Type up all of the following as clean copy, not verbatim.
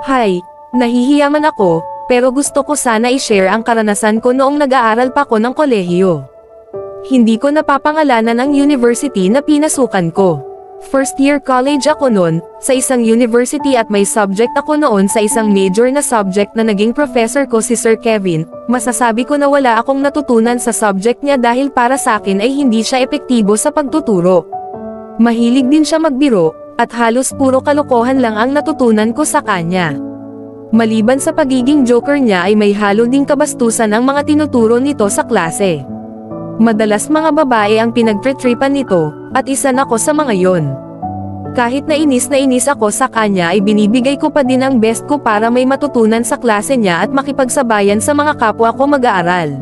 Hi, nahihiya man ako, pero gusto ko sana i-share ang karanasan ko noong nag-aaral pa ko ng kolehiyo. Hindi ko napapangalanan ang university na pinasukan ko. First year college ako noon, sa isang university at may subject ako noon sa isang major na subject na naging professor ko si Sir Kevin. Masasabi ko na wala akong natutunan sa subject niya dahil para sa akin ay hindi siya epektibo sa pagtuturo. Mahilig din siya magbiro, at halos puro kalokohan lang ang natutunan ko sa kanya. Maliban sa pagiging joker niya ay may halo ding kabastusan ang mga tinuturo nito sa klase. Madalas mga babae ang pinagtritripan nito, at isa na ko sa mga yon. Kahit na inis ako sa kanya ay binibigay ko pa din ang best ko para may matutunan sa klase niya at makipagsabayan sa mga kapwa ko mag-aaral.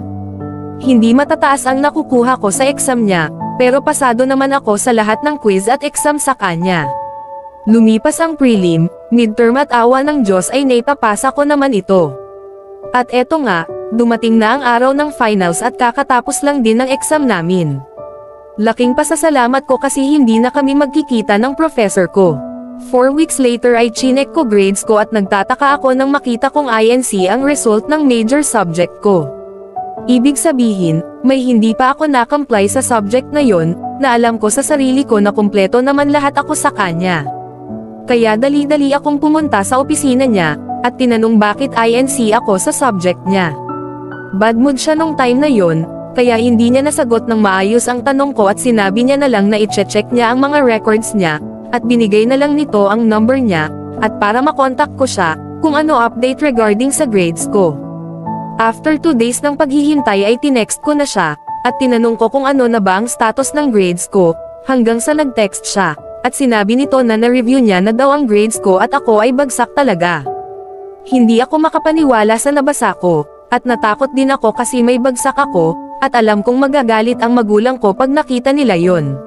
Hindi matataas ang nakukuha ko sa exam niya, pero pasado naman ako sa lahat ng quiz at exam sa kanya. Lumipas ang prelim, midterm at awa ng Diyos ay naipapasa ko naman ito. At eto nga, dumating na ang araw ng finals at kakatapos lang din ng exam namin. Laking pasasalamat ko kasi hindi na kami magkikita ng professor ko. 4 weeks later ay chinek ko grades ko at nagtataka ako nang makita kong INC ang result ng major subject ko. Ibig sabihin, may hindi pa ako na-comply sa subject na yon, na alam ko sa sarili ko na kumpleto naman lahat ako sa kanya. Kaya dali-dali akong pumunta sa opisina niya, at tinanong bakit INC ako sa subject niya. Bad mood siya nung time na yon, kaya hindi niya nasagot ng maayos ang tanong ko at sinabi niya na lang na i-check niya ang mga records niya, at binigay na lang nito ang number niya, at para makontak ko siya, kung ano update regarding sa grades ko. After 2 days ng paghihintay ay tinext ko na siya, at tinanong ko kung ano na ba ang status ng grades ko, hanggang sa nag-text siya, at sinabi nito na na-review niya na daw ang grades ko at ako ay bagsak talaga. Hindi ako makapaniwala sa nabasa ko, at natakot din ako kasi may bagsak ako, at alam kong magagalit ang magulang ko pag nakita nila yon.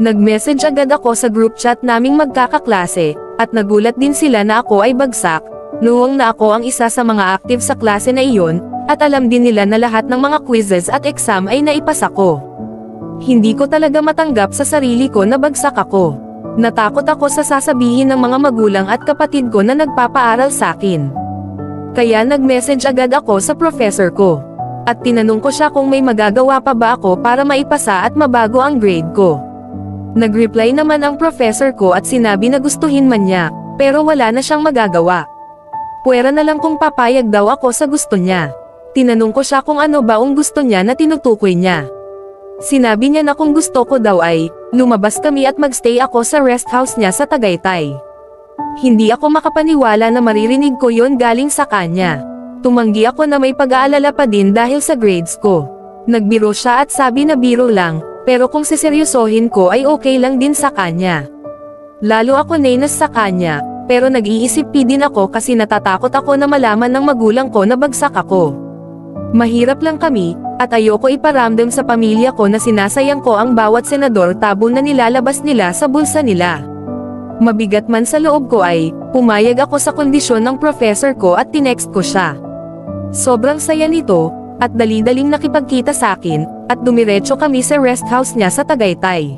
Nag-message agad ako sa group chat naming magkakaklase, at nagulat din sila na ako ay bagsak, noong na ako ang isa sa mga active sa klase na iyon, at alam din nila na lahat ng mga quizzes at exam ay naipasa ko. Hindi ko talaga matanggap sa sarili ko na bagsak ako. Natakot ako sa sasabihin ng mga magulang at kapatid ko na nagpapaaral sa akin. Kaya nag-message agad ako sa professor ko. At tinanong ko siya kung may magagawa pa ba ako para maipasa at mabago ang grade ko. Nag-reply naman ang professor ko at sinabi na gustuhin man niya, pero wala na siyang magagawa. Puwera na lang kung papayag daw ako sa gusto niya. Tinanong ko siya kung ano ba ang gusto niya na tinutukoy niya. Sinabi niya na kung gusto ko daw ay, lumabas kami at magstay ako sa rest house niya sa Tagaytay. Hindi ako makapaniwala na maririnig ko yon galing sa kanya. Tumanggi ako na may pag-aalala pa din dahil sa grades ko. Nagbiro siya at sabi na biro lang, pero kung siseryosohin ko ay okay lang din sa kanya. Lalo ako nainis sa kanya, pero nag-iisip din ako kasi natatakot ako na malaman ng magulang ko na bagsak ako. Mahirap lang kami, at ayoko iparamdam sa pamilya ko na sinasayang ko ang bawat senador tabon na nilalabas nila sa bulsa nila. Mabigat man sa loob ko ay, pumayag ako sa kondisyon ng professor ko at tinext ko siya. Sobrang saya nito, at dali-daling nakipagkita sa akin, at dumiretso kami sa rest house niya sa Tagaytay.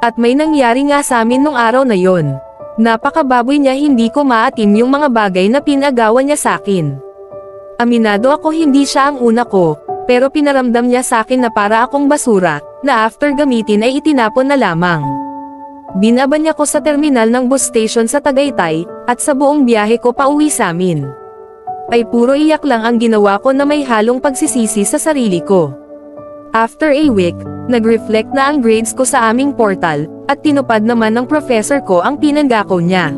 At may nangyari nga sa amin nung araw na yon. Napakababoy niya, hindi ko maatim yung mga bagay na pinagawa niya sa akin. Aminado ako hindi siya ang una ko, pero pinaramdam niya sa akin na para akong basura, na after gamitin ay itinapon na lamang. Binaban niya ko sa terminal ng bus station sa Tagaytay, at sa buong biyahe ko pauwi sa amin. Ay puro iyak lang ang ginawa ko na may halong pagsisisi sa sarili ko. After a week, nag-reflect na ang grades ko sa aming portal, at tinupad naman ng professor ko ang pinanggako niya.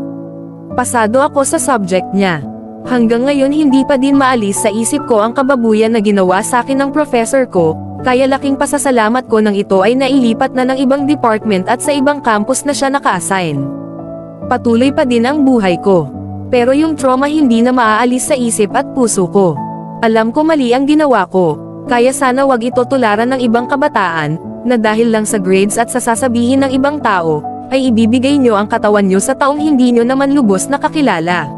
Pasado ako sa subject niya. Hanggang ngayon hindi pa din maalis sa isip ko ang kababuyan na ginawa sa akin ng professor ko, kaya laking pasasalamat ko nang ito ay nailipat na ng ibang department at sa ibang campus na siya naka-assign. Patuloy pa din ang buhay ko. Pero yung trauma hindi na maaalis sa isip at puso ko. Alam ko mali ang ginawa ko, kaya sana wag ito tularan ng ibang kabataan, na dahil lang sa grades at sa sasabihin ng ibang tao, ay ibibigay nyo ang katawan nyo sa taong hindi nyo naman lubos na kakilala.